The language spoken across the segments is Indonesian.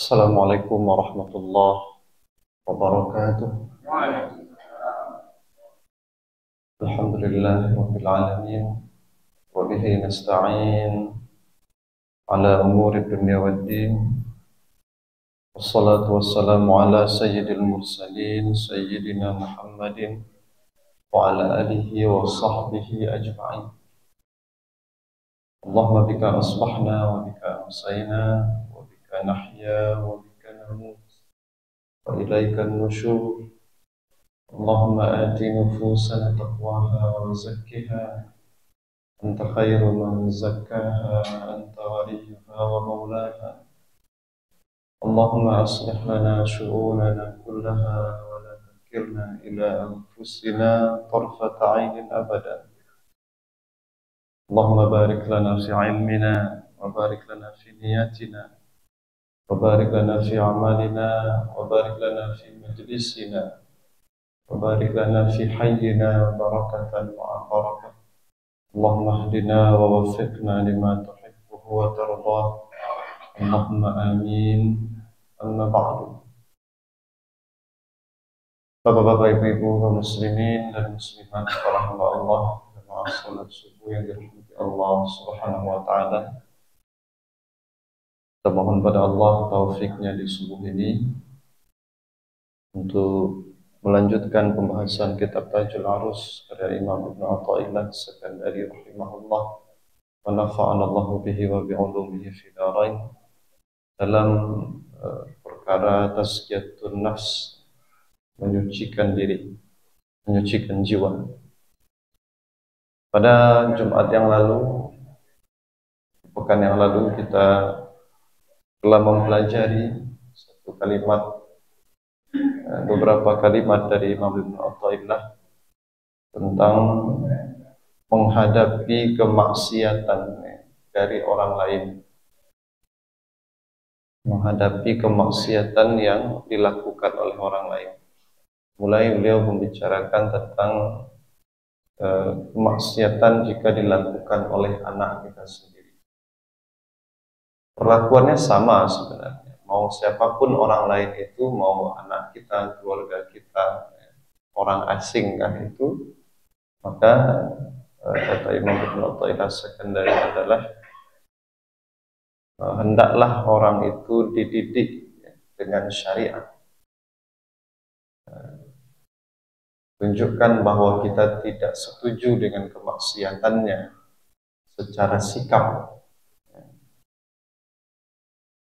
Assalamualaikum warahmatullahi wabarakatuh. Alhamdulillahirabbil alamin wa bihi nasta'in ala umuri dunya waddin. Wassalatu wassalamu ala sayyidil mursalin sayyidina Muhammadin wa ala alihi wa sahbihi ajma'in. Allahumma bika asbahna wa bika amsayna wa bika nahya wa bika namut wa ilaikan nusyur. Allahumma ati nufusana taqwaha wa zakkiha anta khairu man zakkaha anta waliyuha wa maulaha. Allahumma aslih lana syu'unana kullaha wa la takilna ila anfusina tarfata 'ainin abada. Allahumma barik lana fi ilmina wa barik lana fi niyatina wa barik lana fi amalina wa barik lana fi majlisina wa barik lana fi hayyina barakatan wa barakah. Allahumma hdina wa waffiqna lima tuhibbuhu wa tardah. Allahumma amin. Amma ba'du. Bapak-bapak, ibu-ibu, kaum muslimin dan muslimat, para hamba Allah, jamaah salat subuh yang dirahmati Allah Subhanahu wa taala. Kita mohon pada Allah taufiknya di subuh ini untuk melanjutkan pembahasan kitab Tajul Arus karya Imam Ibnu Athaillah As-Sakandari rahimahullah wa nafa'ana Allahu bihi wa bi'ulumihi fi darain dalam perkara tazkiyatun nafs, menyucikan diri, menyucikan jiwa. Pada Jumat yang lalu, pekan yang lalu, kita telah mempelajari satu kalimat, beberapa kalimat dari Imam Ibnu Athaillah tentang menghadapi kemaksiatan dari orang lain, menghadapi kemaksiatan yang dilakukan oleh orang lain. Mulai beliau membicarakan tentang kemaksiatan jika dilakukan oleh anak kita sendiri. Perlakuannya sama sebenarnya, mau siapapun orang lain itu, mau anak kita, keluarga kita, orang asing kan itu, maka kata Imam Ibnu Athaillah As-Sakandari adalah hendaklah orang itu dididik dengan syariat. Tunjukkan bahwa kita tidak setuju dengan kemaksiatannya secara sikap.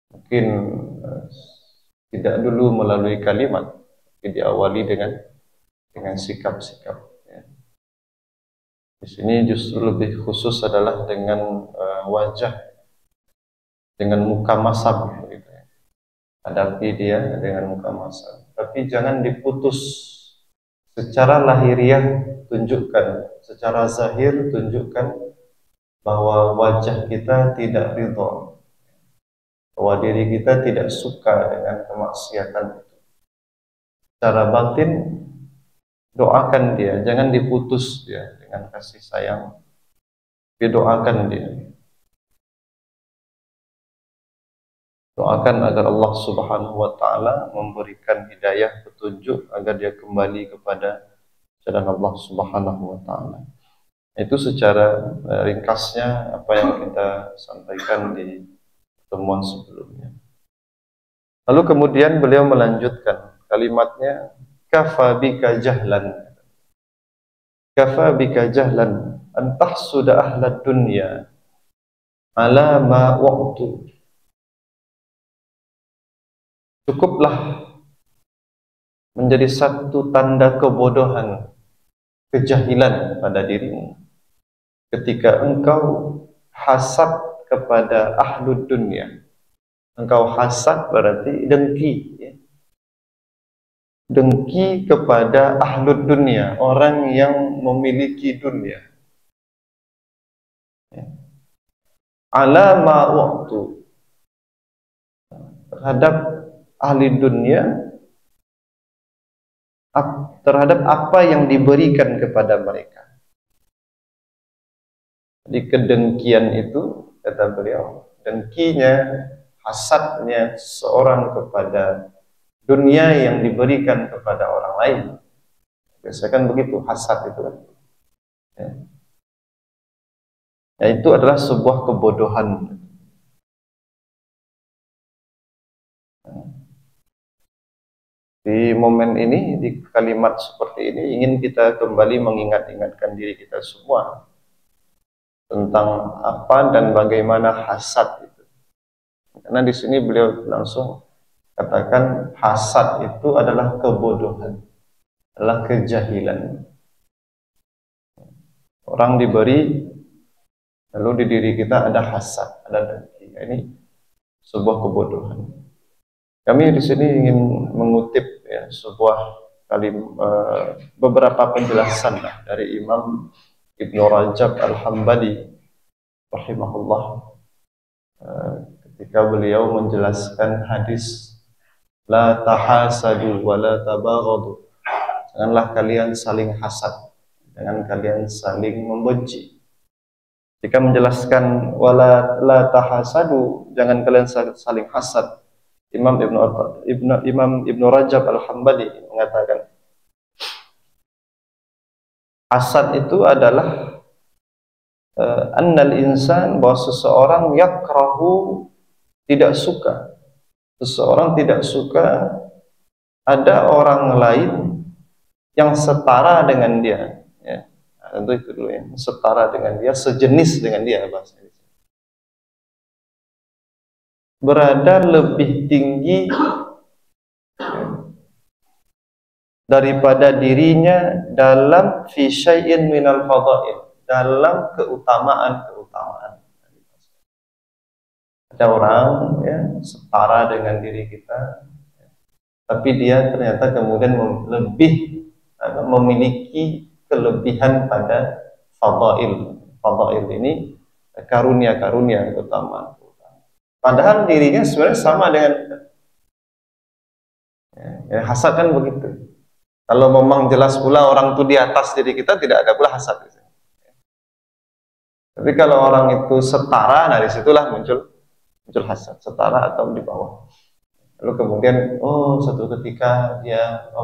Mungkin tidak dulu melalui kalimat, tapi diawali dengan sikap-sikap. Di sini justru lebih khusus adalah dengan wajah, dengan muka masam, gitu ya. Hadapi dia dengan muka masam. Tapi jangan diputus. Secara lahiriah tunjukkan, secara zahir tunjukkan bahwa wajah kita tidak ridha, bahwa diri kita tidak suka dengan kemaksiatan itu. Secara batin doakan dia, jangan diputus dia dengan kasih sayang. Doakan dia. Doakan agar Allah Subhanahu wa taala memberikan hidayah, petunjuk agar dia kembali kepada jalan Allah Subhanahu wa taala. Itu secara ringkasnya apa yang kita sampaikan di pertemuan sebelumnya. Lalu kemudian beliau melanjutkan kalimatnya, kafa bika jahlan. Kafa bika jahlan an tahsuda ahlad dunya ala ma waqtu. Cukuplah menjadi satu tanda kebodohan, kejahilan pada dirimu ketika engkau hasad kepada ahlud dunia. Engkau hasad berarti dengki, ya. Dengki kepada ahlud dunia, orang yang memiliki dunia. Ala ma waqtu, terhadap ahli dunia, terhadap apa yang diberikan kepada mereka. Jadi kedengkian itu, kata beliau, dengkinya hasadnya seorang kepada dunia yang diberikan kepada orang lain. Biasanya kan begitu, hasad itu kan. Ya. Ya, itu adalah sebuah kebodohan. Di momen ini, di kalimat seperti ini, ingin kita kembali mengingat-ingatkan diri kita semua tentang apa dan bagaimana hasad itu. Karena di sini beliau langsung katakan hasad itu adalah kebodohan, adalah kejahilan. Orang diberi, lalu di diri kita ada hasad, ada dengki. Ini sebuah kebodohan. Kami di sini ingin mengutip ya, beberapa penjelasan dari Imam Ibnu Rajab Al-Hambali rahimahullah ketika beliau menjelaskan hadis la tahasadu wa la tabaghadu. Janganlah kalian saling hasad, jangan kalian saling membenci. Jika menjelaskan wala la tahasadu, jangan kalian saling hasad, Imam Ibnu Rajab Al-Hambali mengatakan hasad itu adalah annal insan, bahwa seseorang yakrahu, tidak suka, seseorang tidak suka ada orang lain yang setara dengan dia, ya. Tentu itu dulu ya, setara dengan dia, sejenis dengan dia, bahasanya berada lebih tinggi daripada dirinya dalam fi syai'in minal fadha'il, dalam keutamaan-keutamaan. Ada orang ya setara dengan diri kita, tapi dia ternyata kemudian lebih memiliki kelebihan pada fadha'il. Fadha'il ini karunia-karunia, keutamaan. Padahal dirinya sebenarnya sama dengan kita. Ya, hasad kan begitu. Kalau memang jelas pula orang itu di atas diri kita, tidak ada pula hasad. Tapi kalau orang itu setara, nah disitulah muncul hasad, setara atau di bawah. Lalu kemudian, suatu ketika dia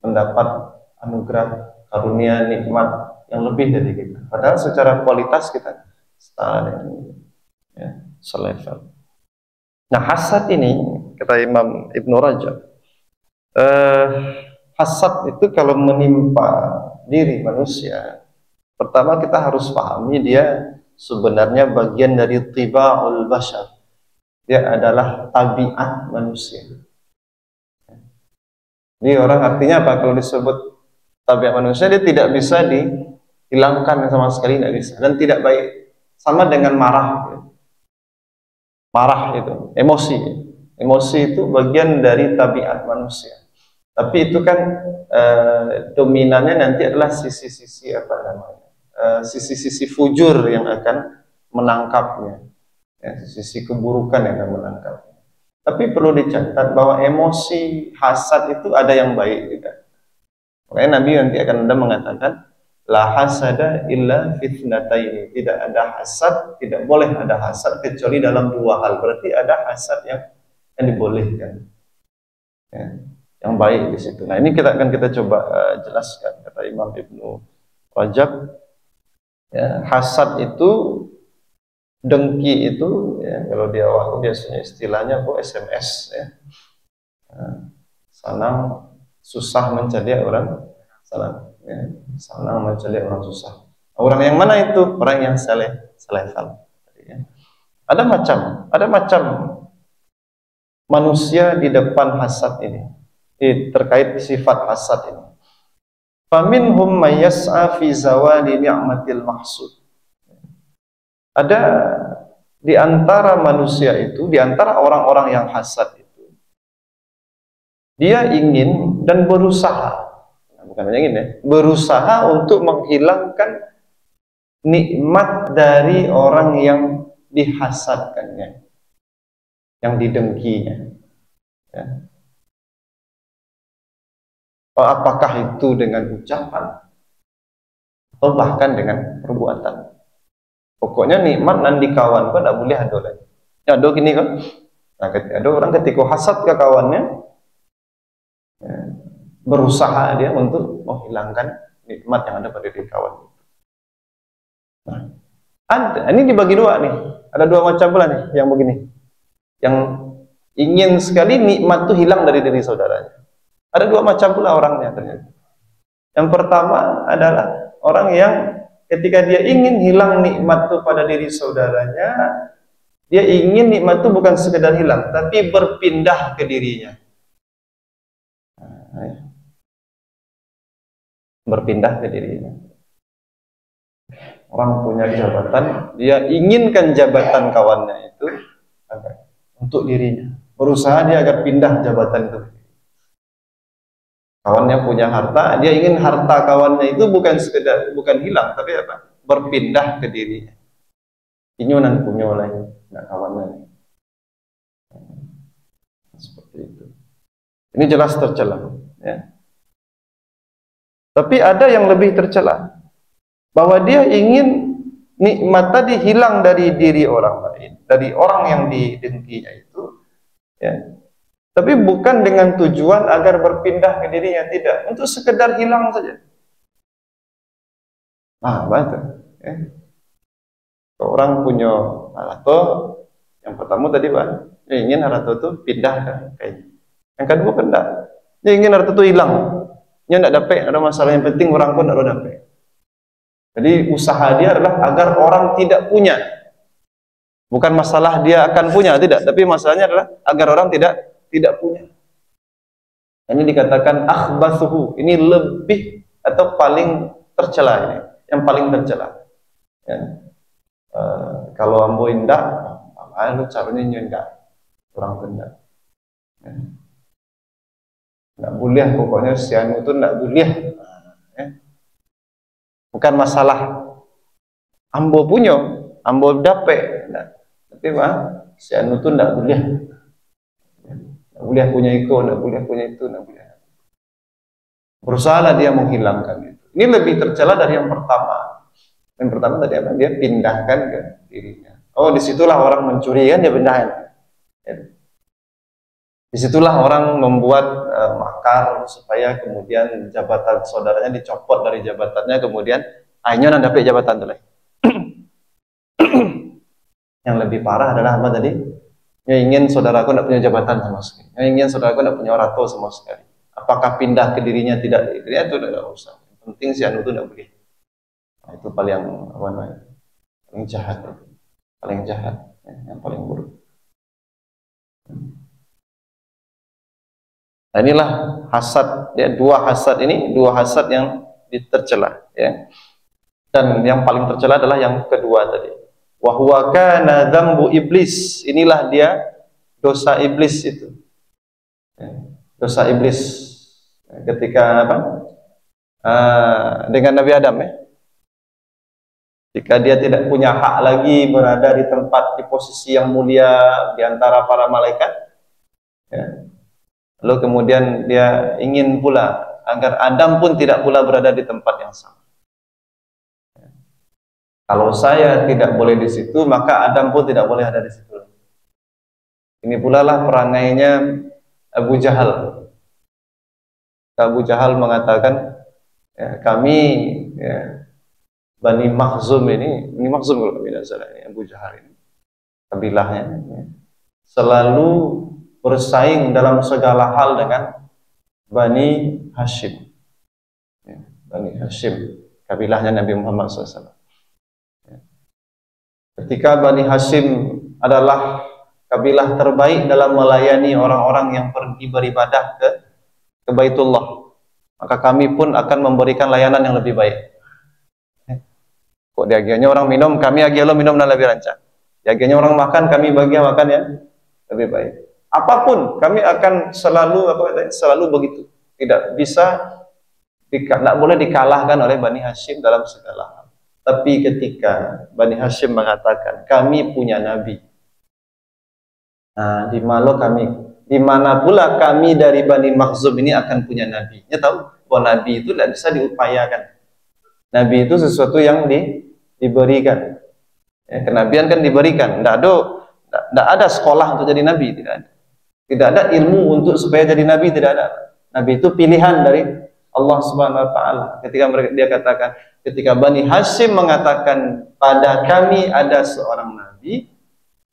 mendapat anugerah, karunia, nikmat yang lebih dari kita. Padahal secara kualitas kita setara dengan dia. Ya, selevel. Nah, hasad ini kata Imam Ibnu Rajab, hasad itu kalau menimpa diri manusia, pertama kita harus pahami dia sebenarnya bagian dari tibaul bashar. Dia adalah tabiat manusia. Jadi orang artinya apa kalau disebut tabiat manusia? Dia tidak bisa dihilangkan sama sekali, tidak bisa, dan tidak baik. Sama dengan marah. Marah itu emosi itu bagian dari tabiat manusia, tapi itu kan dominannya nanti adalah sisi-sisi sisi-sisi fujur yang akan menangkapnya, ya, sisi keburukan yang akan menangkapnya. Tapi perlu dicatat bahwa emosi hasad itu ada yang baik juga. Makanya Nabi nanti akan ada mengatakan la hasada illa fitnataini, tidak ada hasad, tidak boleh ada hasad kecuali dalam dua hal. Berarti ada hasad yang dibolehkan, ya, yang baik di situ. Nah, ini akan kita coba jelaskan kata Imam Ibnu Rajab. Ya, hasad itu, dengki itu, ya, kalau di awal biasanya istilahnya SMS, ya. Senang susah mencari orang senang. Ya, senang mencari orang susah. Orang yang mana itu? Orang yang selevel. Ya. Ada macam manusia di depan hasad ini, terkait sifat hasad ini. Faminhum may yas'a fi zawali ni'matil mahsud. Ada di antara manusia itu, di antara orang-orang yang hasad itu, dia ingin dan berusaha, bukan hanya ingin ya, berusaha untuk menghilangkan nikmat dari orang yang dihasadkannya, yang didengkinya, ya. Apakah itu dengan ucapan atau bahkan dengan perbuatan. Pokoknya nikmat nan dikawan kok tidak boleh ada lagi. Ya, do gini kan, Nah, ada orang ketika hasad ke kawannya, ya, berusaha dia untuk menghilangkan nikmat yang ada pada diri kawan. Nah, ini dibagi dua nih. Ada dua macam pula nih yang begini. Yang ingin sekali nikmat itu hilang dari diri saudaranya. Ada dua macam pula orangnya ternyata. Yang pertama adalah orang yang ketika dia ingin hilang nikmat itu pada diri saudaranya, dia ingin nikmat itu bukan sekedar hilang, tapi berpindah ke dirinya. Berpindah ke dirinya. Orang punya jabatan, dia inginkan jabatan kawannya itu untuk dirinya. Berusaha dia agar pindah jabatan itu. Kawannya punya harta, dia ingin harta kawannya itu bukan sekedar, bukan hilang, tapi apa? Berpindah ke dirinya. Inyunan punya lain, nggak kawannya. Seperti itu. Ini jelas tercela. Ya. Tapi ada yang lebih tercela, bahwa dia ingin nikmat tadi hilang dari diri orang lain, dari orang yang didengkinya itu, ya. Tapi bukan dengan tujuan agar berpindah ke dirinya, tidak, untuk sekedar hilang saja. Betul. Ya. Orang punya harta, yang pertama tadi Pak, dia ingin harta itu pindah ke kayaknya. Yang kedua kan enggak, dia ingin harta itu hilang. Dia enggak dapat, ada masalah yang penting orang pun enggak dapat. Jadi usaha dia adalah agar orang tidak punya. Bukan masalah dia akan punya, tidak, tapi masalahnya adalah agar orang tidak punya. Ini dikatakan akhbathuhu, ini lebih atau paling tercela ini, yang paling tercela. Ya. Kalau ambo indah, lu caranya nyendak, orang rendah. Ya. Nggak boleh, pokoknya si anu itu nggak boleh. Ya. Bukan masalah ambo punya, ambo dapet, nah, tapi si anu itu nggak boleh. Nggak boleh punya itu, nggak boleh punya itu, nggak boleh. Berusahalah dia menghilangkan itu. Ini lebih tercela dari yang pertama. Yang pertama tadi apa? Dia pindahkan ke dirinya. Oh, disitulah orang mencuri kan, dia pindahkan. Ya. Disitulah orang membuat makar supaya kemudian jabatan saudaranya dicopot dari jabatannya, kemudian akhirnya dapat jabatan itu. Yang lebih parah adalah apa tadi? Yang ingin saudaraku tidak punya jabatan sama sekali. Yang ingin saudaraku tidak punya orato sama sekali. Apakah pindah ke dirinya tidak? Itu tidak usah. Yang penting si anu itu tidak boleh. Nah, itu paling jahat, paling jahat, ya, yang paling buruk. Nah, inilah hasad, ya, dua hasad yang tercela, ya. Dan yang paling tercela adalah yang kedua tadi. Wa huwa kana dzambu iblis. Inilah dia dosa iblis itu. Ya, dosa iblis ketika apa? Dengan Nabi Adam, ya. Jika dia tidak punya hak lagi berada di tempat, di posisi yang mulia di antara para malaikat, ya. Lalu kemudian dia ingin pula agar Adam pun tidak pula berada di tempat yang sama. Ya. Kalau saya tidak boleh di situ, maka Adam pun tidak boleh ada di situ. Ini pula lah perangainya Abu Jahal. Abu Jahal mengatakan, ya, kami, ya, Bani Makhzum ini Makhzum kalau tidak salah, ini Abu Jahal ini, kabilahnya, ya, selalu bersaing dalam segala hal dengan Bani Hashim, ya, Bani Hashim, kabilahnya Nabi Muhammad SAW. Ya. Ketika Bani Hashim adalah kabilah terbaik dalam melayani orang-orang yang pergi beribadah ke Baitullah, maka kami pun akan memberikan layanan yang lebih baik. Kok diagiannya orang minum, kami agian lo minum dan lebih rancang. Diagiannya orang makan, kami bagian makan yang lebih baik. Apapun, kami akan selalu begitu. Tidak bisa, tidak boleh dikalahkan oleh Bani Hashim dalam segala hal. Tapi ketika Bani Hashim mengatakan, kami punya Nabi. Nah, di mana pula kami dari Bani Makhzum ini akan punya Nabi. Ya tahu bahwa Nabi itu tidak bisa diupayakan. Nabi itu sesuatu yang diberikan. Ya, kenabian kan diberikan. Tidak ada Tidak ada sekolah untuk jadi nabi, tidak ada. Tidak ada ilmu untuk supaya jadi nabi, tidak ada. Nabi itu pilihan dari Allah Subhanahu wa taala. Ketika dia katakan, ketika Bani Hashim mengatakan pada kami ada seorang nabi,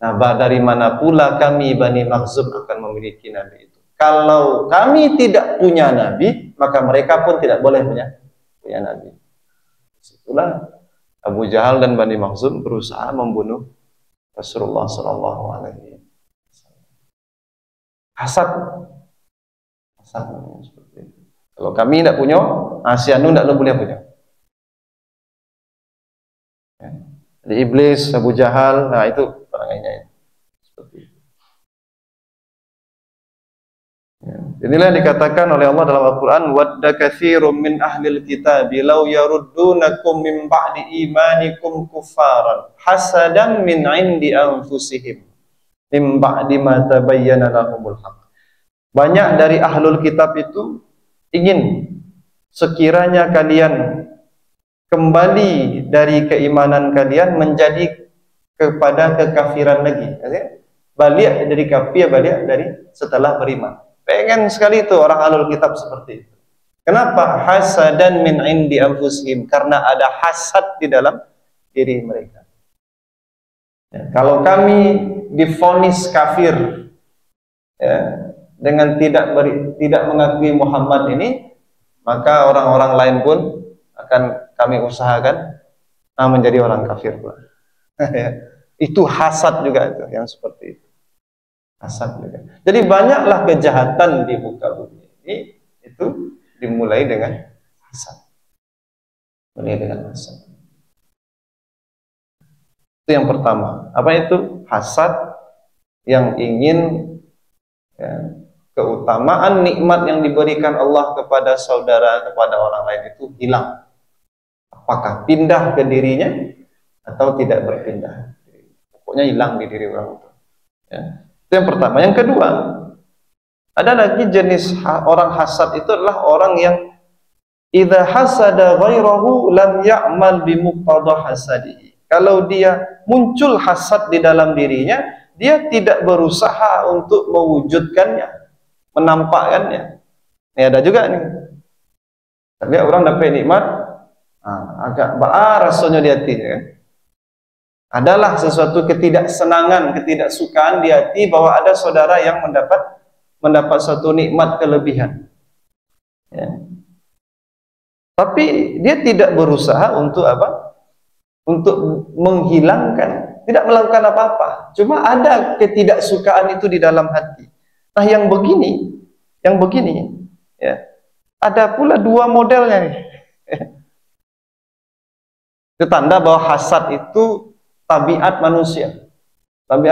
nah dari mana pula kami Bani Makhzum akan memiliki nabi itu. Kalau kami tidak punya nabi, maka mereka pun tidak boleh punya nabi. Itulah Abu Jahal dan Bani Makhzum berusaha membunuh Rasulullah sallallahu alaihi wasallam. Hasad seperti itu. Kalau kami tidak punya, si anu tidak boleh punya. Jadi iblis, Abu Jahal, nah itu orangnya seperti itu. Inilah yang dikatakan oleh Allah dalam Al-Quran, wadda katsirum min ahlil kitab law yaruddunakum min ba'di imanikum kuffaran hasadan min 'indi anfusihim min ba'di ma tabayyana lahumul haqq. Banyak dari ahlul kitab itu ingin sekiranya kalian kembali dari keimanan kalian menjadi kepada kekafiran lagi. Balik dari kafir, balik dari setelah beriman. Pengen sekali itu orang ahlul kitab seperti itu. Kenapa? Hasadan min indi anfusihim, karena ada hasad di dalam diri mereka. Ya, kalau kami divonis kafir, ya, dengan tidak mengakui Muhammad ini, maka orang-orang lain pun akan kami usahakan menjadi orang kafir pula. Itu hasad juga itu, yang seperti itu. Hasad juga. Jadi banyaklah kejahatan di muka bumi ini itu dimulai dengan hasad. Mulai dengan hasad. Itu yang pertama. Apa itu? Hasad yang ingin keutamaan nikmat yang diberikan Allah kepada saudara, kepada orang lain itu hilang. Apakah pindah ke dirinya atau tidak berpindah? Pokoknya hilang di diri orang itu. Ya. Itu yang pertama. Yang kedua, ada lagi jenis orang hasad itu adalah orang yang idza hasada ghairahu lam ya'mal bi muqtada hasadihi. Kalau dia muncul hasad di dalam dirinya, dia tidak berusaha untuk mewujudkannya, menampakkannya. Ini ada juga nih. Tapi orang dapat nikmat, agak rasanya di hati, kan? Adalah sesuatu ketidaksenangan, ketidaksukaan di hati bahwa ada saudara yang mendapat suatu nikmat kelebihan. Ya. Tapi dia tidak berusaha untuk apa? Untuk menghilangkan, tidak melakukan apa-apa. Cuma ada ketidaksukaan itu di dalam hati. Nah, yang begini, ya, ada pula dua modelnya nih. Itu tanda bahwa hasad itu tabiat manusia, ya,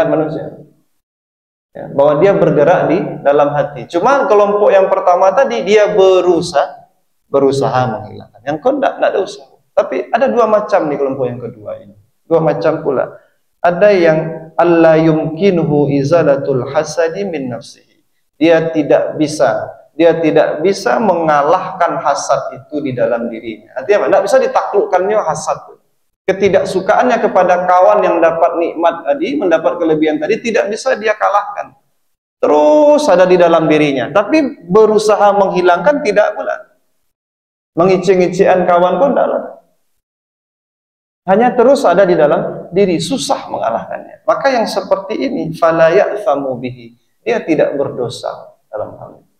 bahwa dia bergerak di dalam hati. Cuma kelompok yang pertama tadi dia berusaha menghilangkan. Yang kedua tidak ada usaha. Tapi ada dua macam di kelompok yang kedua ini. Dua macam pula. Ada yang alla yumkinuhu izalatul hasadi min nafsihi. Dia tidak bisa mengalahkan hasad itu di dalam dirinya. Artinya apa? Tidak bisa ditaklukkannya hasad. Ketidaksukaannya kepada kawan yang dapat nikmat tadi, mendapat kelebihan tadi, tidak bisa dia kalahkan. Terus ada di dalam dirinya. Tapi berusaha menghilangkan tidak pula. Mengici-ngician kawan pun tidak ada. Hanya terus ada di dalam diri, susah mengalahkannya. Maka yang seperti ini, fala ya'thamu bihi, dia tidak berdosa dalam hal itu.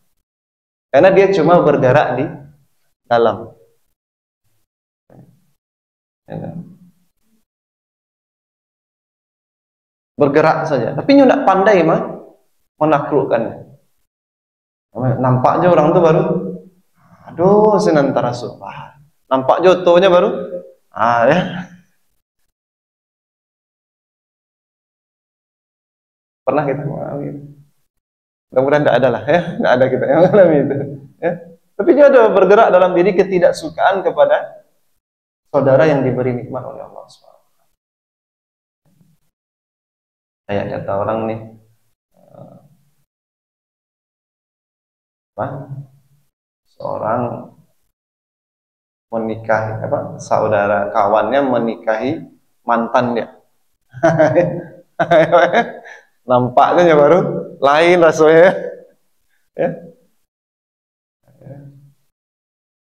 Karena dia cuma bergerak di dalam. Bergerak saja, tapi dia tidak pandai menaklukkannya. Nampaknya orang itu baru, aduh, senantara sumpah. Nampak jotonya baru, ya. Pernah kita mengalami itu. Mudah-mudahan tidak ada lah, ya. Tidak ada kita yang mengalami itu. Ya. Tapi dia ada bergerak dalam diri ketidaksukaan kepada saudara yang diberi nikmat oleh Allah SWT. Kayak kata orang nih, seorang menikahi saudara kawannya menikahi mantan dia. Nampaknya baru lain rasanya. Ya.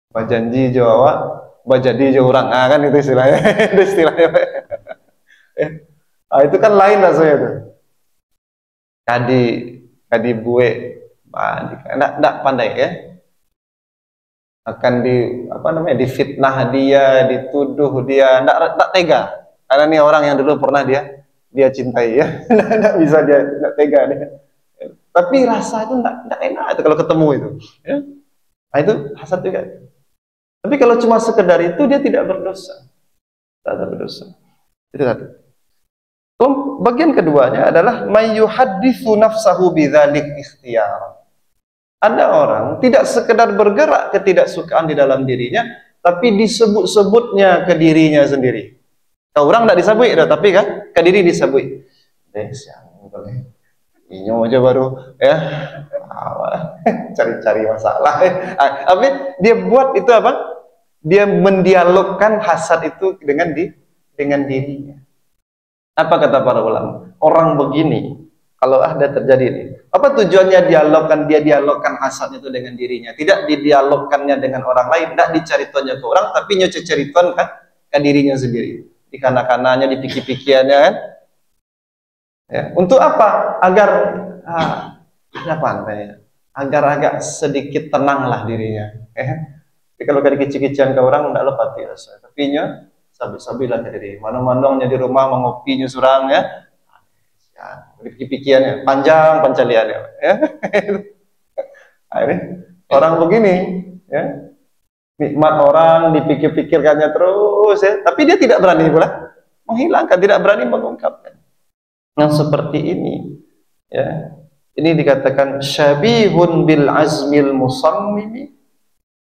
Bajanji Jawa, bajadi Jawa orang, kan itu istilahnya. Itu istilahnya. Itu kan lain rasanya tuh. Kadi kadi bue, enggak pandai ya. Akan difitnah dia, dituduh dia, enggak tega. Karena ini orang yang dulu pernah dia cintai ya. Enggak bisa dia enggak tega dia. Tapi rasa itu enggak enak itu kalau ketemu itu. Ya. Nah, itu hasad juga. Tapi kalau cuma sekedar itu dia tidak berdosa. Tidak berdosa. Itu satu. Bagian keduanya adalah mayyuhadditsu nafsahu bidzalik ikhtiyar. Ada orang tidak sekedar bergerak ketidaksukaan di dalam dirinya, tapi disebut-sebutnya ke dirinya sendiri. Kau orang tidak disebut, tapi kan ke diri disebut. Ini aja baru ya, cari-cari masalah. Dia buat itu apa? Dia mendialogkan hasad itu dengan dirinya. Apa kata para ulama? Orang begini, kalau ada terjadi ini, apa tujuannya dia dialogkan hasad itu dengan dirinya? Tidak didialogkannya dengan orang lain, tidak dicaritonnya ke orang, tapi nyeceriton kan ke dirinya sendiri. Di kanak-kanannya, di pikir-pikirannya kan. Ya. Untuk apa? Agar agar agak sedikit tenanglah dirinya. Jadi kalau ada kecil-kecilan ke orang, tidak lepas rasa. Tapi sabi-sabilah ke diri. Mana-manongnya di rumah mengopinya surang ya. Pikir-pikirannya panjang pancaliannya ya. Ini orang begini ya, nikmat orang dipikir-pikirkannya terus ya, tapi dia tidak berani pula menghilangkan, tidak berani mengungkapkan. Yang seperti ini ya, ini dikatakan syabihun bil azmil musammimi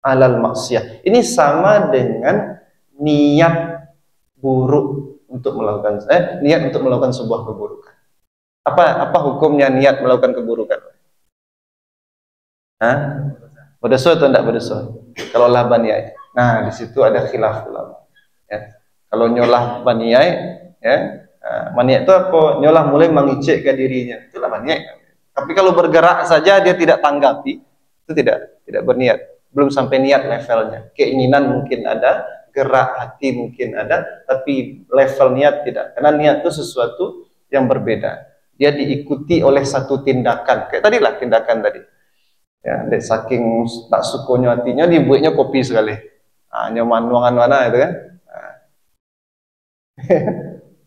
alal maksiyah. Ini sama dengan niat buruk untuk melakukan niat untuk melakukan sebuah keburukan. Apa hukumnya niat melakukan keburukan? Berdosa atau tidak berdosa? Kalau lah baniai. Nah, di situ ada khilaf ulama. Ya. Kalau nyolah baniai, ya, baniai itu apa? Nyolah mulai mengicik ke dirinya. Itulah baniai. Tapi kalau bergerak saja dia tidak tanggapi, itu tidak berniat. Belum sampai niat levelnya. Keinginan mungkin ada, gerak hati mungkin ada, tapi level niat tidak. Karena niat itu sesuatu yang berbeda. Dia diikuti oleh satu tindakan, kayak tadi lah tindakan tadi ya, saking tak sukunya hatinya dibuatnya kopi sekali, nyaman mana itu kan.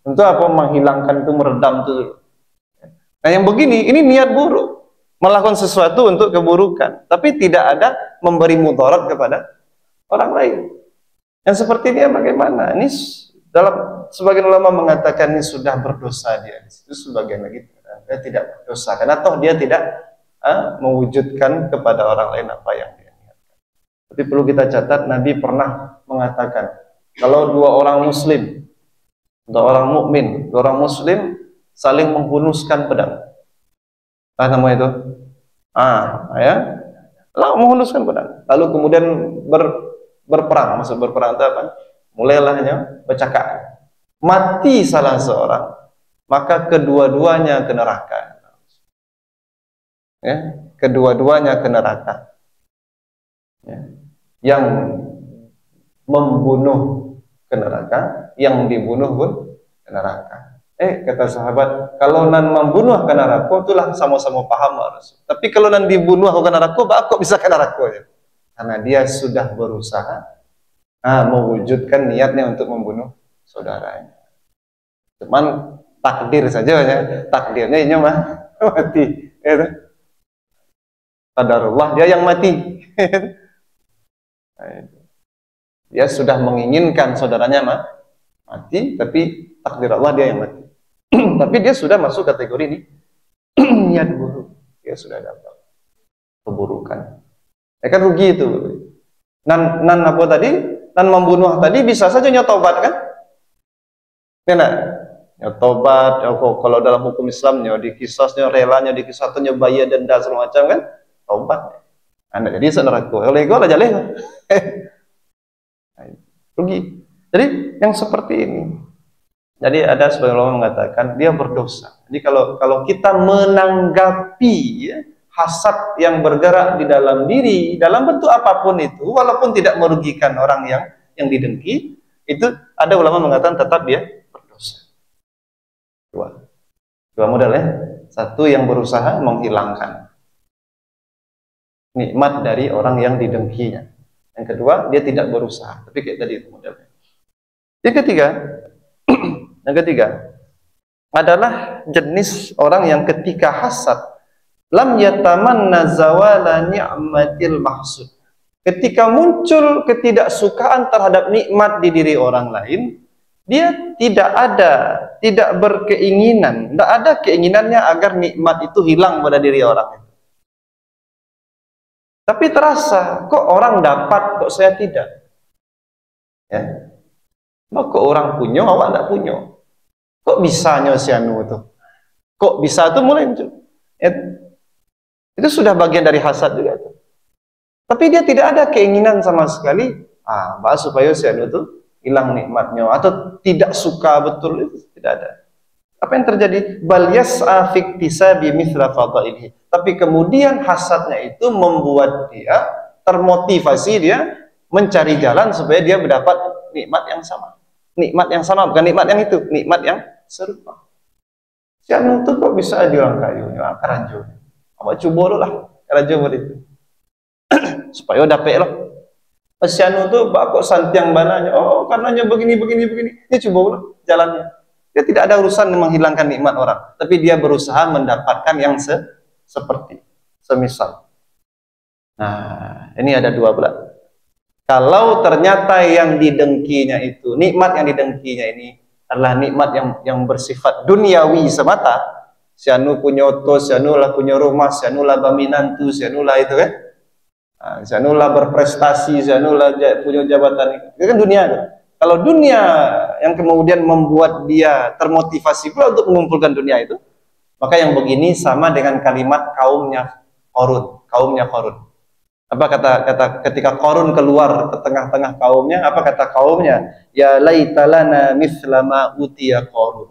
Untuk apa? Menghilangkan itu, meredam itu. Nah yang begini, ini niat buruk, melakukan sesuatu untuk keburukan, tapi tidak ada memberi mudarat kepada orang lain. Yang seperti ini bagaimana? Ini dalam sebagian ulama mengatakan ini sudah berdosa dia. Itu sebagian lagi dia tidak berdosa karena toh dia tidak mewujudkan kepada orang lain apa yang dia niatkan. Tapi perlu kita catat, Nabi pernah mengatakan kalau dua orang muslim, dua orang mukmin, dua orang muslim saling menghunuskan pedang. Apa namanya itu? Ya. Lalu menghunuskan pedang. Lalu kemudian berperang. Maksud berperang itu apa? Mulailah bercakap. Mati salah seorang, maka kedua-duanya ke neraka. Ya, kedua-duanya ke neraka. Ya. Yang membunuh ke neraka, yang dibunuh pun ke neraka. Kata sahabat, kalau nan membunuh ke neraka, itulah sama-sama paham harus. Tapi kalau nan dibunuh ke neraka, kok bisa ke neraka ya? Karena dia sudah berusaha mewujudkan niatnya untuk membunuh saudaranya. Cuman takdir saja ya, takdirnya ini mah mati. Ya. Qadarullah dia yang mati. Dia sudah menginginkan saudaranya mati, tapi takdir Allah dia yang mati. Tapi dia sudah masuk kategori ini niat buruk. Dia sudah dapat keburukan. Ya kan rugi itu. Nan apa tadi? Nan membunuh tadi bisa saja nyotobat kan? Kena nyotobat. Kalau dalam hukum Islamnya dikisasnya relanya dikisahnya bayar denda segala macam kan? Tobat. Anda jadi saudaraku. Oleh gue lah jaleh. Rugi. Jadi yang seperti ini Jadi ada sebagian ulama mengatakan dia berdosa. Jadi kalau kita menanggapi ya, hasad yang bergerak di dalam diri dalam bentuk apapun itu, walaupun tidak merugikan orang yang didengki, itu ada ulama mengatakan tetap dia berdosa. Dua model ya. Satu yang berusaha menghilangkan nikmat dari orang yang didengkinya. Yang kedua, dia tidak berusaha, tapi kayak tadi itu modelnya. Yang ketiga adalah jenis orang yang ketika hasad lam yatamanna zawala ni'matil mahsud. Ketika muncul ketidaksukaan terhadap nikmat di diri orang lain, dia tidak berkeinginan, tidak ada keinginannya agar nikmat itu hilang pada diri orang itu. Tapi terasa, kok orang dapat, kok saya tidak? Ya. Kok orang punya, awak tidak punya? Kok bisanya si anu itu? Kok bisa itu mulai muncul? Itu sudah bagian dari hasad juga itu. Tapi dia tidak ada keinginan sama sekali, bahas supaya si anu itu hilang nikmatnya atau tidak suka betul, itu tidak ada. Apa yang terjadi? Bal yas'a fi iktisabi mithla fadailihi. Tapi kemudian hasadnya itu membuat dia termotivasi, dia mencari jalan supaya dia mendapat nikmat yang sama. Nikmat yang sama, bukan nikmat yang itu, nikmat yang serupa. Si anu itu kok bisa diulang kayunya, keranjo. Apa coba lo lah, keranjo itu. Supaya dapat loh. Si anu itu kok santiang bananya, oh karenanya begini. Ini coba lo jalannya. Dia tidak ada urusan menghilangkan nikmat orang, tapi dia berusaha mendapatkan yang seperti semisal. Nah, ini ada dua belah. Kalau ternyata yang didengkinya itu, nikmat yang didengkinya ini adalah nikmat yang bersifat duniawi semata. Si anu punya oto, si anu lah punya rumah, si anu lah baminantu, si anu lah itu kan. Si anu lah berprestasi, si anu lah punya jabatan. Itu kan dunia kan. Kalau dunia yang kemudian membuat dia termotivasi pula untuk mengumpulkan dunia itu, maka yang begini sama dengan kalimat kaumnya Qarun. Apa kata ketika Qarun keluar ke tengah-tengah kaumnya, apa kata kaumnya? Ya laitalana mithla ma utiya Qarun.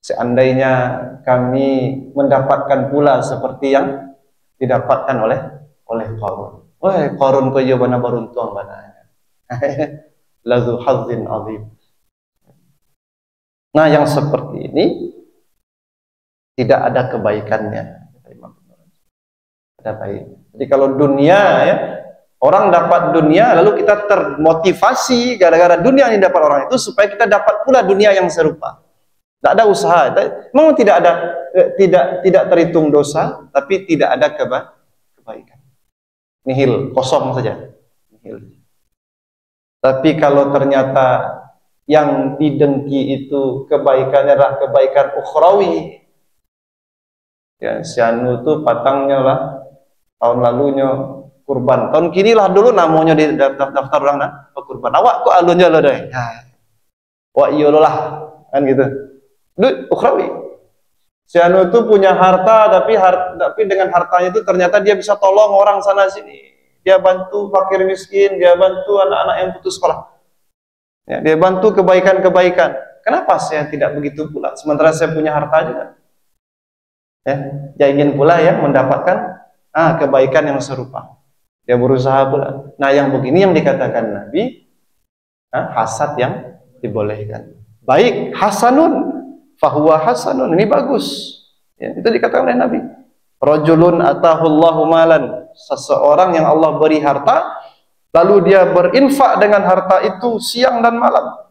Seandainya kami mendapatkan pula seperti yang didapatkan oleh Qarun. Qarun ko yo bana beruntung bananya. Lazu hazzin azim. Nah, yang seperti ini tidak ada kebaikannya. Ada baik. Jadi kalau dunia ya, orang dapat dunia lalu kita termotivasi gara-gara dunia yang didapat orang itu supaya kita dapat pula dunia yang serupa. Tidak ada usaha. Memang tidak terhitung dosa, tapi tidak ada kebaikan. Nihil, kosong saja. Nihil. Tapi kalau ternyata yang didengki itu kebaikannya adalah kebaikan ukhrawi, ya si anu itu patangnya lah tahun lalunya kurban, tahun kini lah dulu namanya di daftar orang kurban. Awak kok alunnya lo deh? Wah iya lo lah kan gitu. Itu ukhrawi. Si anu itu punya harta, tapi dengan hartanya itu ternyata dia bisa tolong orang sana sini. Dia bantu fakir miskin, dia bantu anak-anak yang putus sekolah. Ya, dia bantu kebaikan-kebaikan. Kenapa saya tidak begitu pula? Sementara saya punya harta juga. Ya, dia ingin pula ya mendapatkan kebaikan yang serupa. Dia berusaha pula. Nah, yang begini yang dikatakan Nabi, hasad yang dibolehkan. Baik, hasanun, fahuwa hasanun. Ini bagus. Ya, itu dikatakan oleh Nabi. Rajulun atahullahu malan, seseorang yang Allah beri harta lalu dia berinfak dengan harta itu siang dan malam.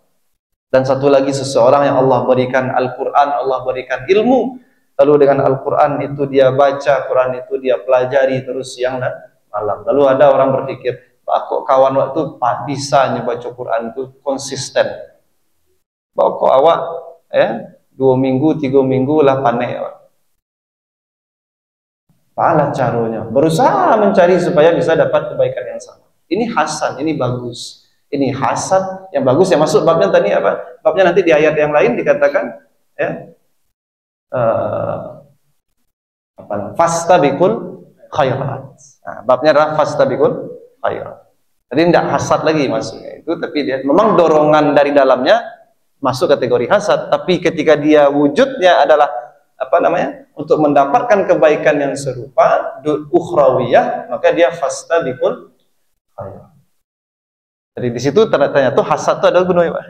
Dan satu lagi seseorang yang Allah berikan Al-Quran, Allah berikan ilmu, lalu dengan Al-Quran itu dia baca, Quran itu dia pelajari terus siang dan malam. Lalu ada orang berpikir, kok kawan waktu bisa baca Quran itu konsisten, kok awak ya 2 minggu 3 minggu lah panik. Apalah caranya? Berusaha mencari supaya bisa dapat kebaikan yang sama. Ini hasan, ini bagus. Ini hasad yang bagus. Yang masuk babnya tadi apa? Babnya nanti di ayat yang lain dikatakan ya fastabiqul khairat. Nah, babnya adalah fastabiqul khairat. Jadi tidak hasad lagi masuknya itu, tapi dia memang dorongan dari dalamnya masuk kategori hasad. Tapi ketika dia wujudnya adalah apa namanya, untuk mendapatkan kebaikan yang serupa ukhrawiyah, maka dia fastabiqul khairat. Jadi di situ tanda-tanya tuh hasad itu adalah gunanya, Pak,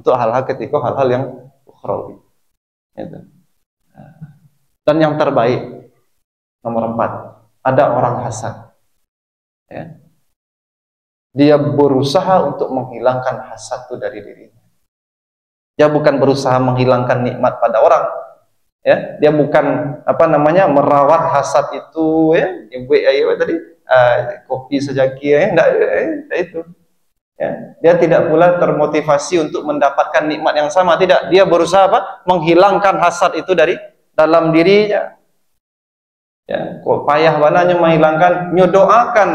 untuk hal-hal ketika hal-hal yang ukhrawi. Gitu. Dan yang terbaik nomor 4, ada orang hasad. Ya. Dia berusaha untuk menghilangkan hasad itu dari dirinya. Dia bukan berusaha menghilangkan nikmat pada orang. Ya, dia bukan apa namanya merawat hasad itu, ya, ibu tadi kopi sejaki, ya, enggak itu. Ya, dia tidak pula termotivasi untuk mendapatkan nikmat yang sama, tidak. Dia berusaha apa? Menghilangkan hasad itu dari dalam dirinya. Ya, kok payah bananya menghilangkan, nyodoakan,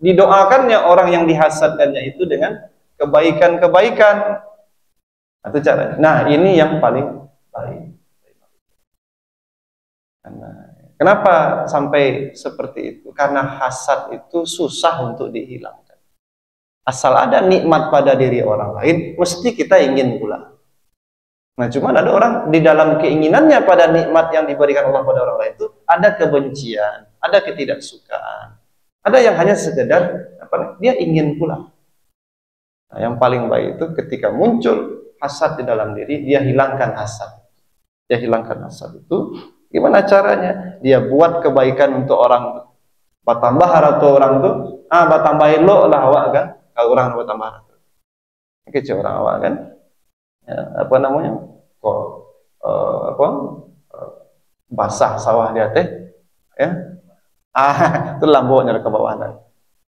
didoakannya orang yang dihasadkannya itu dengan kebaikan-kebaikan. Itu caranya. Nah, ini yang paling baik. Kenapa sampai seperti itu? Karena hasad itu susah untuk dihilangkan. Asal ada nikmat pada diri orang lain, mesti kita ingin pula. Nah, cuman ada orang di dalam keinginannya pada nikmat yang diberikan Allah pada orang lain itu ada kebencian, ada ketidaksukaan, ada yang hanya sekedar apa? Dia ingin pula. Nah, yang paling baik itu ketika muncul hasad di dalam diri, dia hilangkan hasad. Dia hilangkan hasad itu. Gimana caranya? Dia buat kebaikan untuk orang batambah atau orang tuh, batambahin lo lah awak kan, kalau orang batambah kecil orang awak kan, ya, apa namanya, kok basah sawah dia teh, ya, itu lamboknya ke bawah nanti.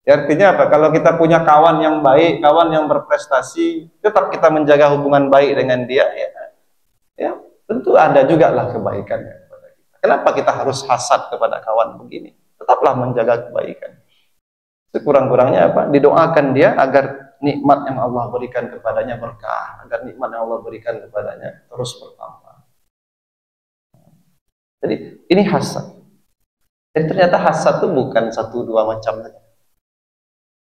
Ya, artinya apa? Kalau kita punya kawan yang baik, kawan yang berprestasi, tetap kita menjaga hubungan baik dengan dia, ya tentu ada juga lah kebaikannya. Kenapa kita harus hasad kepada kawan begini? Tetaplah menjaga kebaikan. Sekurang-kurangnya apa? Didoakan dia agar nikmat yang Allah berikan kepadanya berkah, agar nikmat yang Allah berikan kepadanya terus bertambah. Jadi ini hasad. Jadi ternyata hasad itu bukan 1-2 macam saja.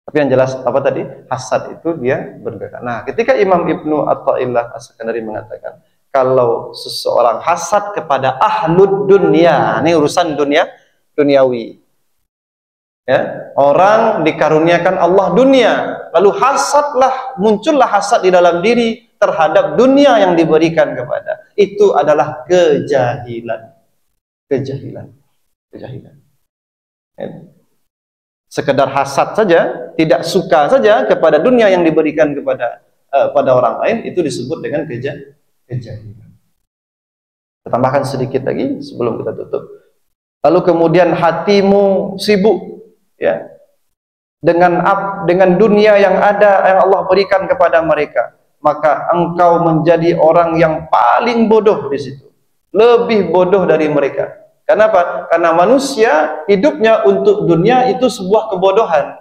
Tapi yang jelas apa tadi? Hasad itu dia berbeda. Nah, ketika Imam Ibnu Athaillah As-Sakandari mengatakan, kalau seseorang hasad kepada ahlud dunia, ini urusan duniawi. Ya, orang dikaruniakan Allah dunia, lalu hasadlah, muncullah hasad di dalam diri terhadap dunia yang diberikan kepada. Itu adalah kejahilan. Ya. Sekedar hasad saja, tidak suka saja kepada dunia yang diberikan kepada pada orang lain, itu disebut dengan kejahilan. Kita tambahkan sedikit lagi sebelum kita tutup. Lalu kemudian hatimu sibuk, ya, dengan dunia yang ada yang Allah berikan kepada mereka, maka engkau menjadi orang yang paling bodoh di situ, lebih bodoh dari mereka. Kenapa? Karena manusia hidupnya untuk dunia itu sebuah kebodohan.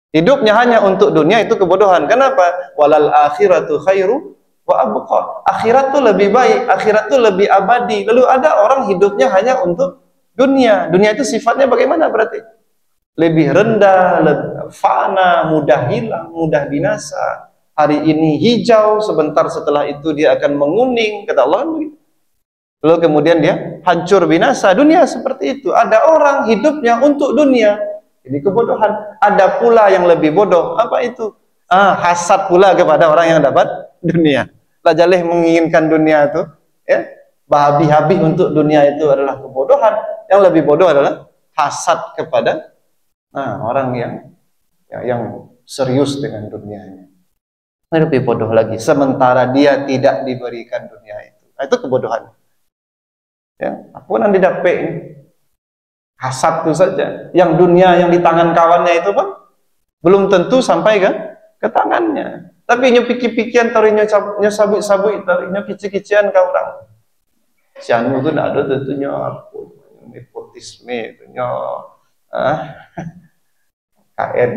Hidupnya hanya untuk dunia itu kebodohan. Kenapa? Walal akhiratu khairu wa abqa. Akhirat itu lebih baik, akhirat itu lebih abadi. Lalu ada orang hidupnya hanya untuk dunia. Dunia itu sifatnya bagaimana berarti? Lebih rendah, lebih fana, mudah hilang, mudah binasa. Hari ini hijau, sebentar setelah itu dia akan menguning, kata Allah. Lalu kemudian dia hancur binasa. Dunia seperti itu. Ada orang hidupnya untuk dunia. Ini kebodohan. Ada pula yang lebih bodoh. Apa itu? Hasad pula kepada orang yang dapat dunia. Lajalih menginginkan dunia itu, ya, berhabis-habis untuk dunia itu adalah kebodohan. Yang lebih bodoh adalah hasad kepada orang yang serius dengan dunianya. Lebih bodoh lagi. Sementara dia tidak diberikan dunia itu. Nah, itu kebodohan. Ya, apa yang didapat hasad itu saja. Yang dunia yang di tangan kawannya itu pun belum tentu sampai ke tangannya. Tapi nyepiki-pikian taruh nyosabui-sabui, taruh nyokicik-kician ke orang. Si anu itu tidak ada tentunya apa, nepotisme itu KN,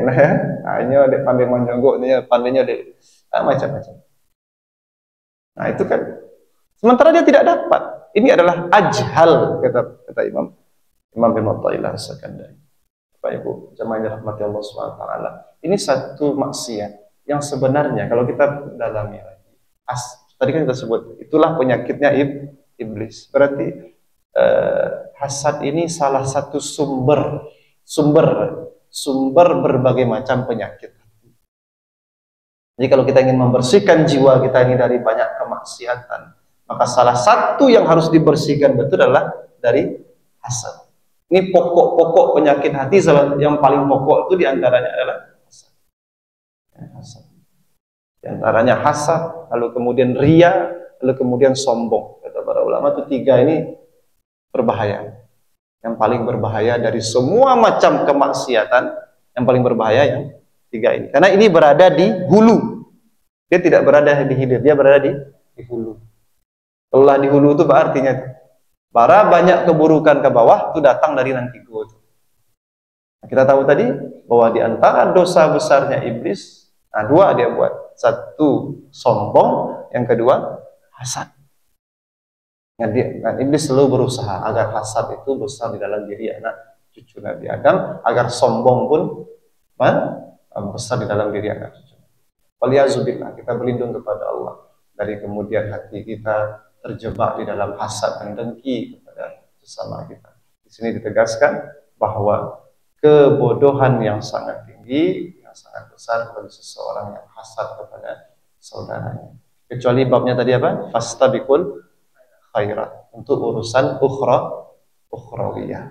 hanya dek pandai menjogok nih, pandainya dek macam-macam. Nah itu kan, sementara dia tidak dapat. Ini adalah ajhal, kata Imam bin Athaillah As-Sakandari. Bapak Ibu jemaah yang dirahmati Allah SWT, ini satu maksiat yang sebenarnya kalau kita dalami lagi, Tadi kan kita sebut, itulah penyakitnya iblis. Berarti hasad ini salah satu sumber berbagai macam penyakit. Jadi kalau kita ingin membersihkan jiwa kita ini dari banyak kemaksiatan, maka salah satu yang harus dibersihkan betul adalah dari hasad. Ini pokok-pokok penyakit hati, yang paling pokok itu diantaranya adalah hasad. Diantaranya hasad, lalu kemudian ria, lalu kemudian sombong. Kata para ulama itu tiga ini berbahaya. Yang paling berbahaya dari semua macam kemaksiatan, yang paling berbahaya yang tiga ini. Karena ini berada di hulu. Dia tidak berada di hilir, dia berada di hulu. Kalau di hulu itu apa artinya? Para banyak keburukan ke bawah itu datang dari nantiku. Kita tahu tadi bahwa di antara dosa besarnya iblis, dua dia buat. Satu, sombong. Yang kedua, hasad. Iblis selalu berusaha agar hasad itu besar di dalam diri anak cucu Nabi Adam, agar sombong pun besar di dalam diri anak cucu. Waliyazubillah, kita berlindung kepada Allah dari kemudian hati kita terjebak di dalam hasad dan dengki kepada sesama kita. Di sini ditegaskan bahwa kebodohan yang sangat tinggi, yang sangat besar bagi seseorang yang hasad kepada saudaranya. Kecuali babnya tadi apa? Fastabiqul khairat, untuk urusan ukhrawiyah.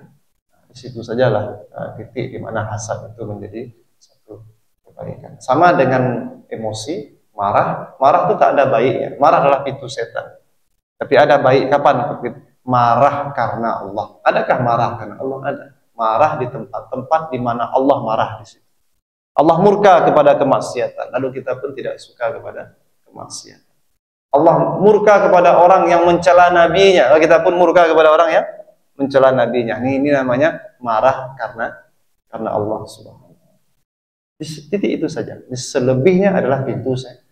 Di situ sajalah titik di mana hasad itu menjadi satu kebaikan. Sama dengan emosi, marah itu tak ada baiknya. Marah adalah pintu setan. Tapi ada baik kapan? Marah karena Allah. Adakah marah karena Allah? Ada. Marah di tempat-tempat di mana Allah marah di situ. Allah murka kepada kemaksiatan, lalu kita pun tidak suka kepada kemaksiatan. Allah murka kepada orang yang mencela nabinya, lalu kita pun murka kepada orang yang mencela nabinya. Ini namanya marah karena Allah Subhanahu. Di titik itu saja. Selebihnya adalah pintu saya.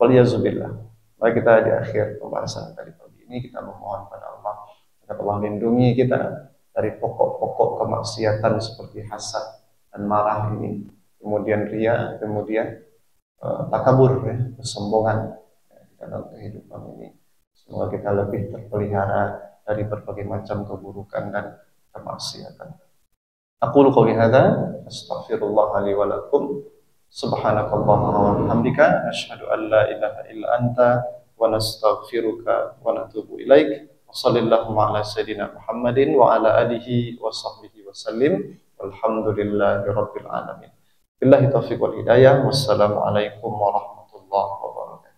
Waliyazubillah. Mari kita di akhir pembahasan tadi pagi ini kita memohon pada Allah agar Allah lindungi kita dari pokok-pokok kemaksiatan seperti hasad dan marah ini, kemudian ria, kemudian takabur, kesombongan di dalam kehidupan ini. Semoga kita lebih terpelihara dari berbagai macam keburukan dan kemaksiatan. Aqulu qouli hadza astaghfirullah li wa lakum subhanakallahumma wa bihamdika asyhadu an la ilaha illa anta wa nastaghfiruka wa natubu ilaik. Wassallallahu ala sayyidina Muhammadin wa ala alihi wa sahbihi wa sallim. Walhamdulillahi rabbil alamin. Billahi taufiq wal hidayah. Wassalamu alaikum warahmatullahi wabarakatuh.